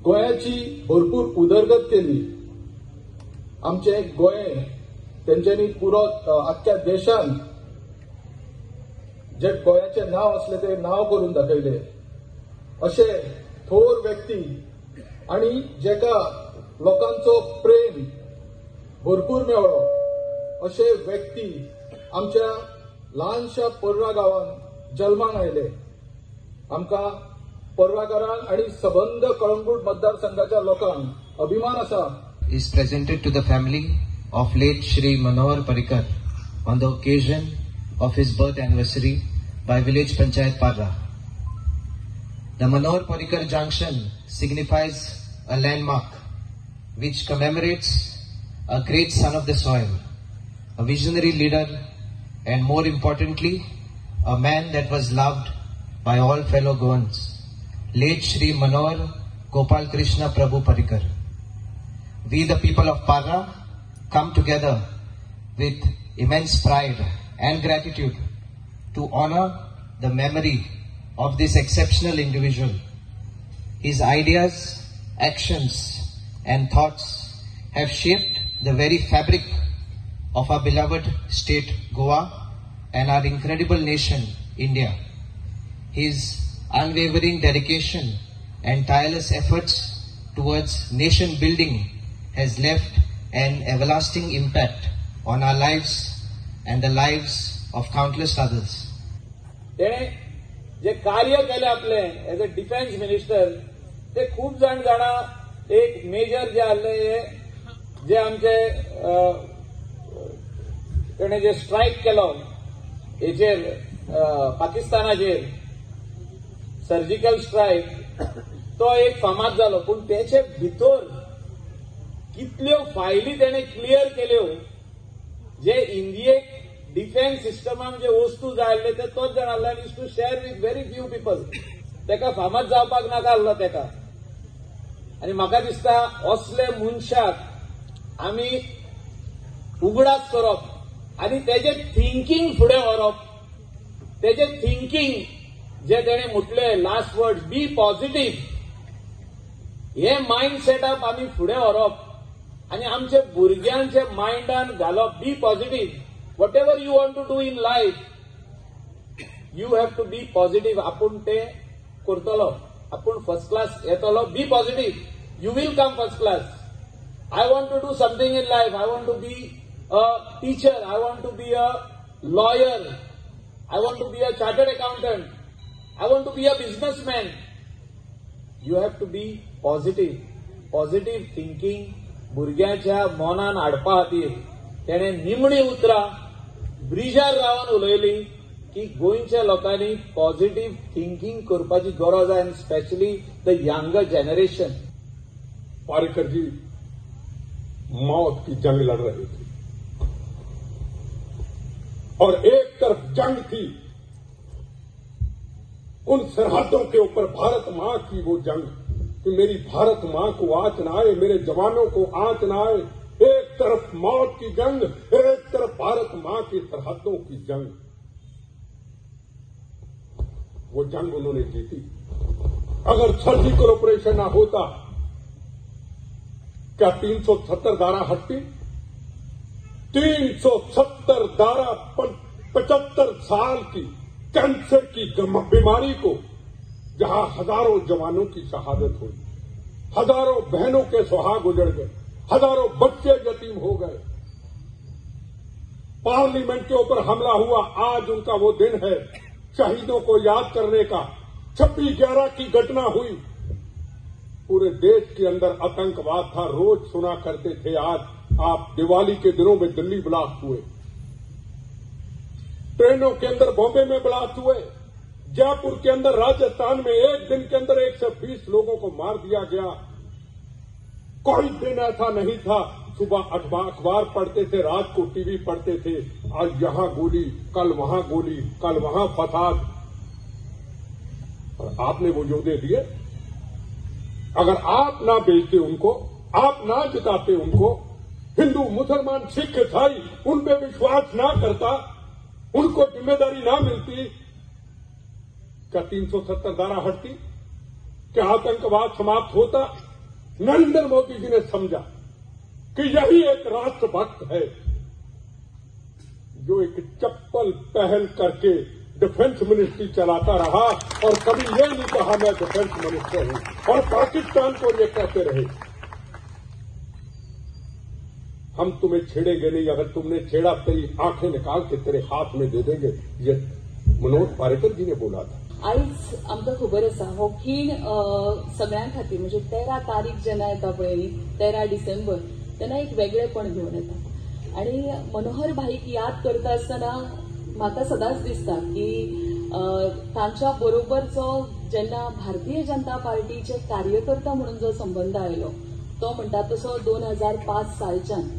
गोयाची भरपूर उदरगत केली. आमचे गोय तेंच्यांनी पुरो आख्ख्या देशांत जे गोयाचे नाव असले ते नाव करून दाखयले. असे थोर व्यक्ती आणि जेका लोकांचो प्रेम भरपूर मेळ्ळो असे व्यक्ती आमच्या ल्हानशा पर्रा गांवांत जल्माक आयले. आमकां पर्राकारांक आणि सबंद कळंगूट मतदारसंघाच्या लोकांक अभिमान आसा. Is presented to the family of late Shri Manohar Parrikar on the occasion of his birth anniversary by Village Panchayat Parra. The Manohar Parrikar Junction signifies a landmark which commemorates a great son of the soil, a visionary leader, and more importantly, a man that was loved by all fellow Goans, late Shri Manohar Gopal Krishna Prabhu Parrikar. We, the people of Parra, come together with immense pride and gratitude to honor the memory of this exceptional individual. His ideas, actions, and thoughts have shaped the very fabric of our beloved state Goa and our incredible nation India. His unwavering dedication and tireless efforts towards nation building has left an everlasting impact on our lives and the lives of countless others. तेणे जे कार्य केले आपले as a defence minister ते खूप जाणा एक major जे आले जे आमचे तेणे जे स्ट्राईक केलो हेचेर पाकिस्तानाचेर सर्जिकल स्ट्राईक तो एक फामाद जालो. पूण तेचे भितर कितल्यो फायली तेणे क्लियर केल्यो जे इंडियेक डिफेन्स सिस्टमाक जे वस्तू जाय आसले ते तोच जाण आसलो आनी to share with very few people. तेका फामाद जावपाक नाका आसलो तेका. आनी म्हाका दिसता असले मनशाक आमी उगडास करप आनी तेजे थिंकींग फुडें व्हरप. तेजे थिंकींग जे तेणे म्हटले लास्ट वर्ड बी पॉझिटिव्ह हे मायंड सेटअप आमी फुडें व्हरप आनी आमचे भुरग्यांचे मायंडान घालप be positive. Whatever you want to do in life you have to be positive. आपूण ते करतलो. आपूण फर्स्ट क्लास येतलो. Be positive. You will come first class. I want to do something in life. I want to be a teacher. I want to be a lawyer. I want to be a chartered accountant. I want to be a businessman. You have to be positive. Positive thinking भुरग्याच्या मनान हाडपा खातीर तेणे निमणी उतरां ब्रिजार रावन उलयली की गोंयच्या लोकांनी पॉझिटिव्ह थिंकींग करपाची गरज आहे. Specially the younger generation. Parrikar ji मौत की जंग लड़ रहे थे और एक तरफ जंग थी उन सरहदों के ऊपर भारत मां की वो जंग कि मेरी भारत मां को आंच न आए, मेरे जवानों को आंच न आए. एक तरफ मौत की जंग, एक तरफ भारत मां की सरहदों की जंग. वो जंग उन्होंने जीती. अगर सर्जिकल ऑपरेशन ना होता क्या 370 धारा हटती? 370 धारा 75 साल की कैंसर की बीमारी को जहां हजारों जवानों की शहादत हुई, हजारों बहनों के सुहाग उजड़ गए, हजारों बच्चे यतीम हो गए, पार्लियामेंट के ऊपर हमला हुआ. आज उनका वो दिन है शहीदों को याद करने का. 26/11 की घटना हुई. पूरे देश के अंदर आतंकवाद था. रोज सुना करते थे. आज आप दिवाली के दिनों में दिल्ली ब्लास्ट हुए, ट्रेनों के अंदर बॉम्बे में ब्लास्ट हुए, जयपुर के अंदर राजस्थान में एक दिन के अंदर 120 लोगों को मार दिया गया. कोई दिन ऐसा नहीं था सुबह अखबार पढ़ते थे, रात को टीवी पढ़ते थे, आज यहां गोली, कल वहां गोली, कल वहां फसाद. और आपने वो योद्धे दिए. अगर आप ना बेचते उनको, आप ना जिताते उनको, हिंदू मुसलमान सिख ईसाई उन पे विश्वास ना करता, उनको जिम्मेदारी ना मिलती, क्या 370 धारा हटती? क्या आतंकवाद समाप्त होता? नरेंद्र मोदी जी ने समझा कि यही एक राष्ट्रभक्त है जो एक चप्पल पहल करके डिफेंस मिनिस्ट्री चलाता रहा और कभी ये नहीं कहा मैं डिफेंस मिनिस्टर हूं, और पाकिस्तान को ये कहते रहे हम तुम्हें छेड़ेंगे नहीं, अगर तुमने छेड़ा तेरी आंखें निकाल के तेरे हाथ में दे देंगे। ये मनोहर पर्रिकर जी ने बोला था। आयज आमकां खबर आसा हो खीण सगळ्यां खातीर म्हणजे 13 तारीख जेन्ना येता पळय 13 डिसेंबर तेन्ना एक वेगळेपण घेवन येता आनी मनोहर भाईक याद करता आसतना म्हाका सदांच दिसता की तांच्या बरोबरचो जेन्ना भारतीय जनता पार्टीचे कार्यकर्ता म्हणून जो संबंध आयलो तो म्हणटा तसो 2005 सालच्यान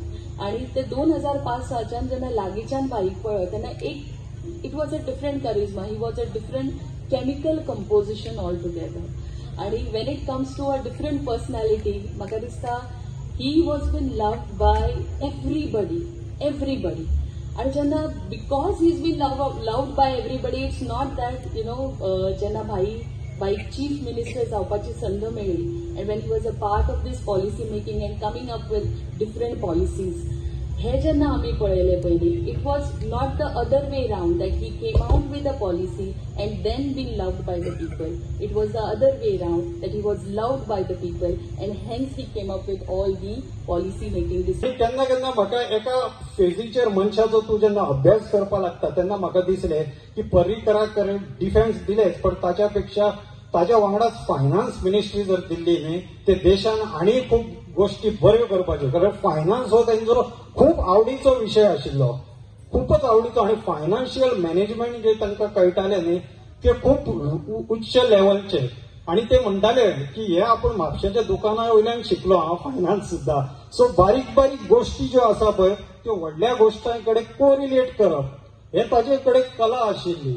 आनी ते 2005 सालच्यान जेन्ना लागींच्यान भाईक पळय तेन्ना एक इट वॉज अ डिफरंट करिश्मा, he was a different chemical composition altogether. And when it comes to a different personality, म्हाका दिसता he was been loved by everybody. And जेन्ना because he's been loved by everybody, it's not that जेन्ना भाई chief minister जावपाची संद मेळ्ळी and when he was a part of this policy making and coming up with different policies, हे जेन्ना आमी पळयले पयलीं it was not the other way round that he came out with a policy and then been loved by the people. It was the other way round that he was loved by the people and hence he came up with all the policy making decision. केन्ना केन्ना म्हाका एका स्टेजीचेर मनशाचो तूं जेन्ना अभ्यास करपाक लागता तेन्ना म्हाका दिसलें की पर्रीकराक डिफेन्स दिलेच पण ताच्या पेक्षा ताच्या वांगडाच फायनान्स मिनिस्ट्री जर दिल्ली न्ही ते देशान आनी खूब गोष्टी बऱ्यो करपाच्यो, कारण फायनान्स हो तांचो खूप आवडीचो विषय आशिल्लो, खूपच आवडीचो. आणि फायनान्शियल मॅनेजमेंट जे तांकां कळटाले न्ही ते खूप उच्च लेवलचे आणि ते म्हणटाले की हे आपण म्हापशेच्या दुकाना वयल्यान शिकलो हांव फायनान्स सुद्धा. सो बारीक बारीक गोष्टी ज्यो आसा पळय त्यो व्हडल्या गोष्टां कडेन कोरिलेट करप हे ताचे कडेन कला आशिल्ली.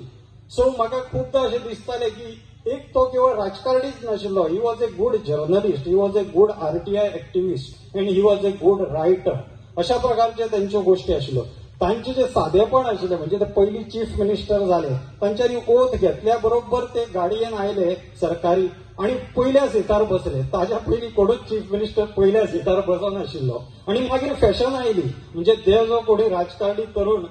सो म्हाका खूबदां अशें दिसतालें की एक तो केवळ राजकारणीच नाशिल्लो, he was a good journalist, he was a good RTI activist and he was a good writer. अशा प्रकारचे त्यांच्यो गोष्टी आशिल्ल्यो. तांचे जे सादेपण आशिल्लें म्हणजे ते पयलीं चीफ मिनिस्टर जाले तांच्यांनी ओथ घेतल्या बरोबर ते गाडयेन आयले सरकारी आणि पयल्या सिटार बसले. ताज्या पयलीं कोणूच चीफ मिनिस्टर पयल्या सिटार बसनाशिल्लो. आणि मागीर फॅशन आयली म्हणजे ते जो कोणी राजकारणी तरुण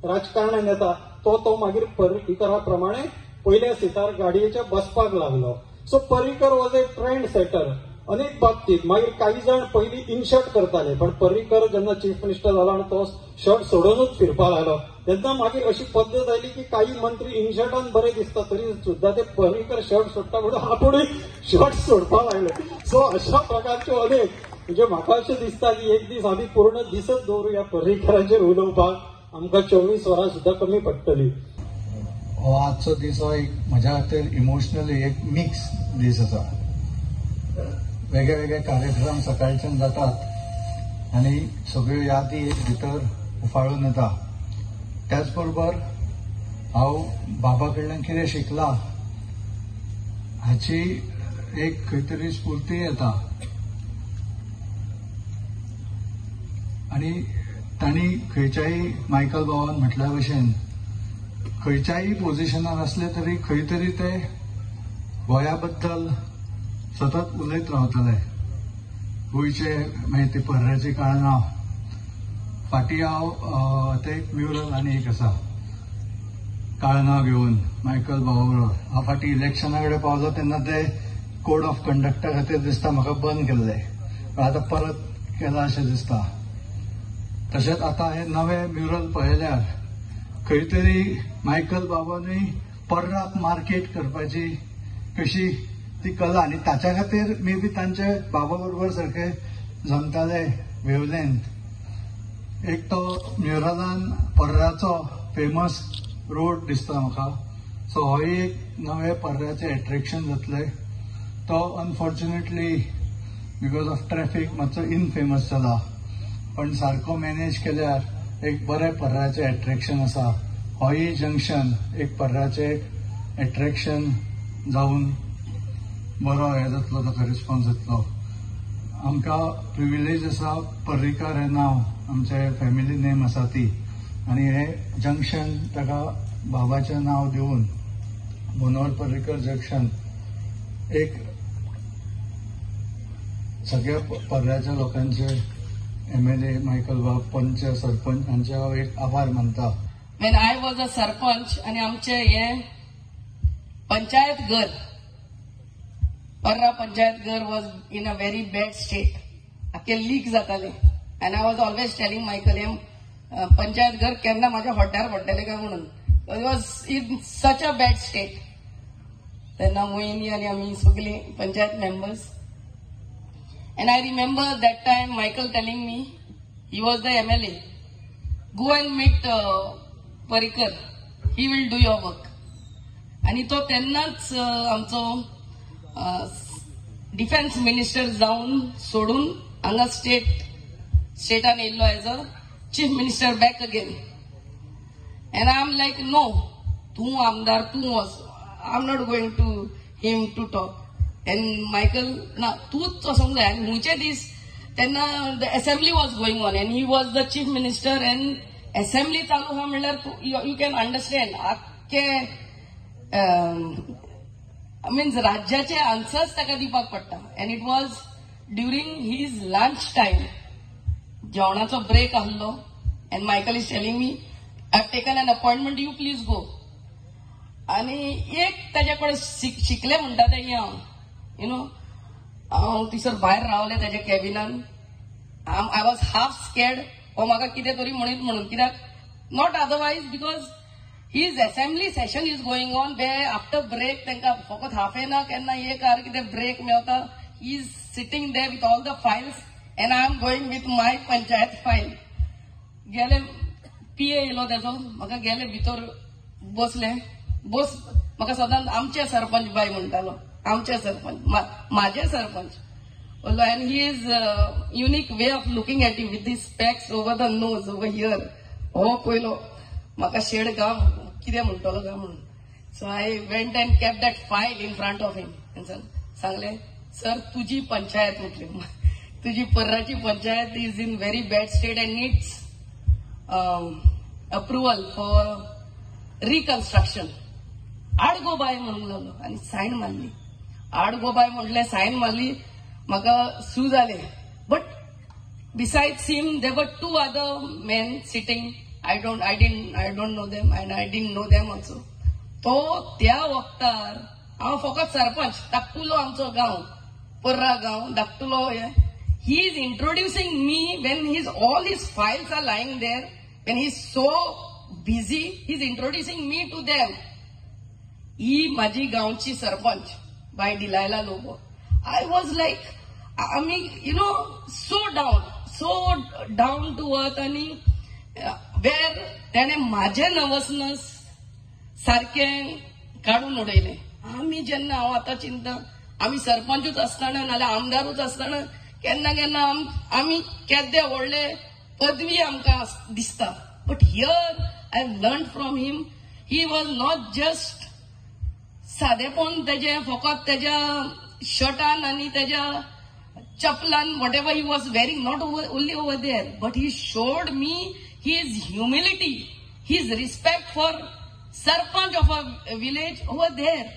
राजकारणान येता तो मागीर पर्रीकरा प्रमाणे पयल्या सिटार गाडयेच्या बसपाक लागलो. So Parrikar was a trend setter अनेक बाबतीत. मागीर काही जण पयलीं इनशर्ट करताले पण पर्रीकर जेन्ना चीफ मिनिस्टर जालो आणि तो शर्ट सोडूनच फिरपाक लागलो तेन्ना मागीर अशी पद्दत आयली की काही मंत्री इनशर्टान बरे दिसता तरी सुद्धा ते पर्रीकर शर्ट सोडटा म्हणून आपुणूय शर्ट सोडपाक लागले. सो अशा प्रकारच्यो अनेक म्हणजे म्हाका अशें दिसता की एक दीस आमी पूर्ण दिसच दवरुया पर्रीकराचेर उलोवपाक, आमकां 24 वरां सुद्धा कमी पडटली. हो आजचो दीस हो एक म्हज्या खातीर इमोशनली एक मिक्स दीस आसा. वेगळे वेगळे कार्यक्रम सकाळच्यान जातात आनी सगळ्यो यादी एक भितर उफाळून येता. त्याच बरोबर हांव बाबा कडल्यान कितें शिकला हाची एक खंय तरी स्फूर्ती येता. आनी तांणी खंयच्याय मायकल बाबान म्हटल्या भशेन खंयच्याय पोझिशनार असले तरी खंय तरी ते गोंया बद्दल सतत उलयत रावतले. गोंयचे मागीर ते पर्ऱ्याची काळंगां फाटीं हांव ते एक म्युरल आनी एक आसा काळंगां घेवन मायकल बाबा बरोबर. हांव फाटीं इलेक्शना कडेन पावलो तेन्ना ते कोड ऑफ कंडक्टा खातीर दिसता म्हाका बंद केल्ले पण आतां परत केला अशें दिसता. तशेंच आतां हे नवे म्युरल पळयल्यार खंय तरी मायकल बाबानूय पर्राक मार्केट करपाची कशी ती कला आनी ताच्या खातीर मे बी तांचे बाबा बरोबर सारखे जमताले वेवलेंथ. एक तो म्युरलान पर्राचो फेमस रोड दिसता म्हाका. सो होय एक नवे पर्राचे एट्रॅक्शन जातले. तो अनफॉर्च्युनेटली बिकॉज ऑफ ट्रॅफिक मातसो इनफेमस जाला पण सारको मॅनेज केल्यार एक बरे पर्राचे एट्रॅक्शन आसा. होय जंक्शन एक पर्राचे एट्रॅक्शन जावन बरो हे जातलो ताका रिस्पॉन्स जातलो. आमकां प्रिविलेज आसा पर्रीकर हें नांव आमचे फॅमिली नेम आसा ती आनी हे जंक्शन ताका बाबाचें नांव दिवन मनोहर पर्रीकर जंक्शन एक सगळ्या पर्याच्या लोकांचे MLA मायकल बाब, पंच, सरपंच हांचे हांव एक आभार मानता. When I was a sarpanch आणि आमचे हे पंचायत घर, पर्रा पंचायत घर was in a very bad state. आखे लीक जाताले. And I was always telling Michael him, panchayat घर केन्ना माझ्या हॉड्ड्यार पडटले काय म्हणून. It was in such a bad state. तेन्ना मोहिनी आणि आम्ही सगळी panchayat members. And I remember that time Michael telling me, he was the MLA, go and meet Parikar, he will do your work. आणि तो तेन्नाच आमचो डिफेन्स मिनिस्टर जाऊन सोडून हांगा स्टेटान येयल्लो as a chief minister back again. And I'm like, no, तू आमदार, तू वच. I'm not going to him to talk. And Michael, ना तूच वचोंक जाय. मुचे दीस तेन्ना the assembly was going on and he was the chief minister and assembly चालू आहा म्हणल्यार you can understand आख्खे means राज्याचे आन्सर्स ताका दिवपाक पडटा. And it was during his lunch time, जेवणाचो ब्रेक आसलो. And Michael is telling me, I've taken an appointment, you please go. आणि एक ताजे कडेन शिकले म्हणटा ते हांव, यु नो, हांव थिसर भायर रावले ताजे कॅबिनान. आय वॉज हाफ स्कॅर्ड हो म्हाका कितें तरी म्हणीत म्हणून. कित्याक not otherwise because his assembly session is going on. They after break तांकां फकत हाफ एन आवर केन्ना एक आवर कितें ब्रेक मेळटा. He is sitting there with all the files and I am going with my panchayat file. गेले PA येयलो तेजो, म्हाका गेले भितर बसले. म्हाका सदांच आमचे सरपंच बाय म्हणटालो, आमचे सरपंच, माझे sarpanch. And he is unique way of looking at you with these specs over the nose, over here. हो पयलो म्हाका शेड गाव कितें म्हणटलो काय म्हणून. So I went and kept that file in front of him. सांगले, सर तुझी पंचायत म्हटली, तुझी पर्राची panchayat is in very bad state and needs approval for reconstruction. आडगो बाय म्हणूंक लागलो आनी सायन मारली. आडगो बाय म्हटले, सायन मारली, म्हाका सू जाले. बट बिसाइड्स हिम देर वर 2 other men sitting. I don't know them and I didn't know them also. तो त्या वक्तार हांव फकत सरपंच, धाकटुलो आमचो गांव, पर्रा गांव, धाकटुलो. He is introducing me when all his files are lying there. When he's so busy, he's introducing me to them. ही माझी गांवची सरपंच बाय Delilah Lobo. I was like, आम्ही so down to earth. आणि वेर त्याने माझे नर्वसनेस सारखे काढून उडयले. आम्ही जेन्ना हांव आतां चिंता, आम्ही सरपंचूच आसतना नाल्यार आमदारूच आसतना केन्ना केन्ना आम्ही केद्दे व्हडले पदवी आमकां दिसता. But here I learn from him. He was not just सादेपण तेजे फकत तेज्या शर्टान आणि तेज्या चपलान, whatever he was wearing, not only over there, but he showed me his humility, his respect for sarpanch of a village over there.